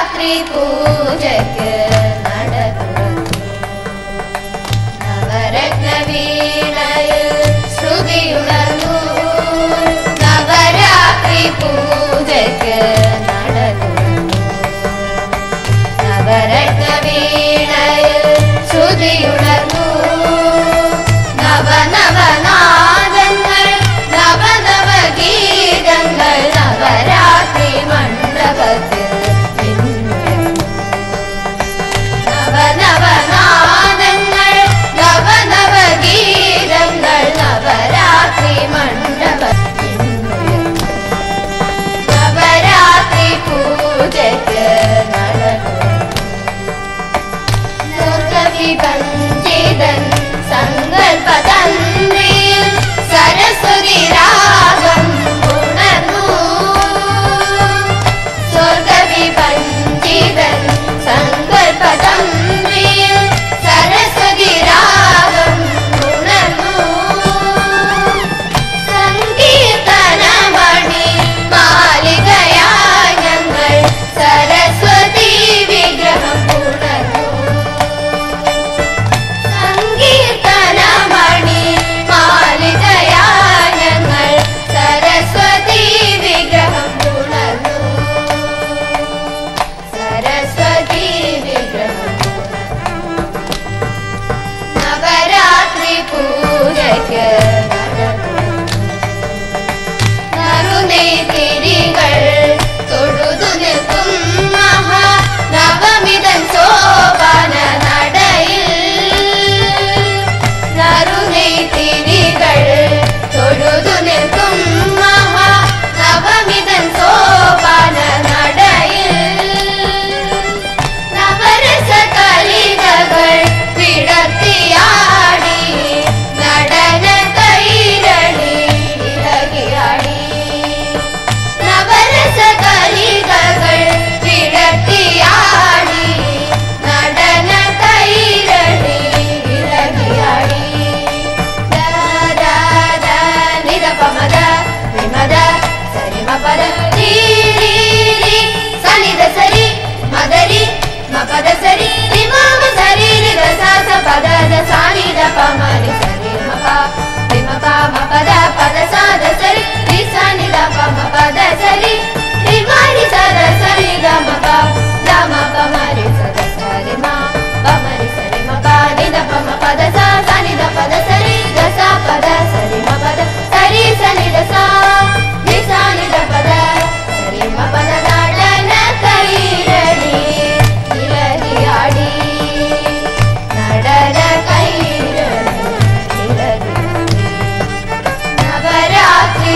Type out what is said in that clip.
നവരാത്രി പൂജയ്ക്ക് നട തുറന്നു. നവരത്ന വീണയിൽ ശ്രുതിയുണർന്നു. നവരാത്രി പൂജയ്ക്ക് നട തുറന്നു. നവരത്ന വീണയിൽ ശ്രുതിയുണർന്നു. നവനവനാദങ്ങൾ നവനവ ഗീതങ്ങൾ നവരാത്രി മണ്ഡപത്തിൽ നവനവനാദങ്ങൾ നവനവ ഗീതങ്ങൾ നവരാത്രി മണ്ഡപത്തിൽ നവരാത്രി പൂജയ്ക്ക് സ്വർഗവിഭഞ്ജിതൻ സങ്കൽപതന്ത്രിയിൽ സരസ്വതി രാഗം ഉണർന്നു. സ്വർഗവിഭഞ്ജിതൻ സങ്കൽപതന്ത്രിയിൽ സരസ്വതി രാഗം ഉണർന്നു. സങ്കീർത്തനമണി മാലികയായി ഞങ്ങൾ സരസ്വതി വിഗ്രഹം ഉണർന്നു. സങ്കീർത്തനമണി മാലികയായി ഞങ്ങൾ സരസ്വതി വിഗ്രഹം ഉണർന്നു. സരസ്വതി വിഗ്രഹം നവരാത്രി പൂജയ്ക്ക് നറുനെയ്തിരികൾ തൊഴുതു നിൽക്കും മഹാ നവമിതൻ സോപാന നടയിൽ. നറുനെയ്തിരികൾ തൊഴുതു നിൽക്കും മഹാ നവമിതൻ സോപാന നടയിൽ. നവരസ കലികകൾ വിടർത്തിയാടി നടന കൈരളി ഇളകിയാടി. നവരസ കലികകൾ വിടർത്തിയാടി നടന കൈരളി ഇളകിയാടി. നിദ പമദ വിമദ സരിമ പദ സനിദ സരി മദരി മപദ സരി വിമമ സരി നിദ സാസ പദ സാനിദ പമരി സരി മപ വിമപ മപദ പദ സാദ സരി നിസനിദ പമ പദ സരി വിമരി സദ സരി ഗമപ ഗമ പമരി സദ സരി మ పమరి సరి మ ప నిద పమ పద స సనిద పద సరి గ స పద సరి మ పద సరి సనిద స ని స నిద పద సరి మ పద നടന കൈരളി ഇളകിയാടി. നടന കൈരളി ഇളകിയാടി. നവരാത്രി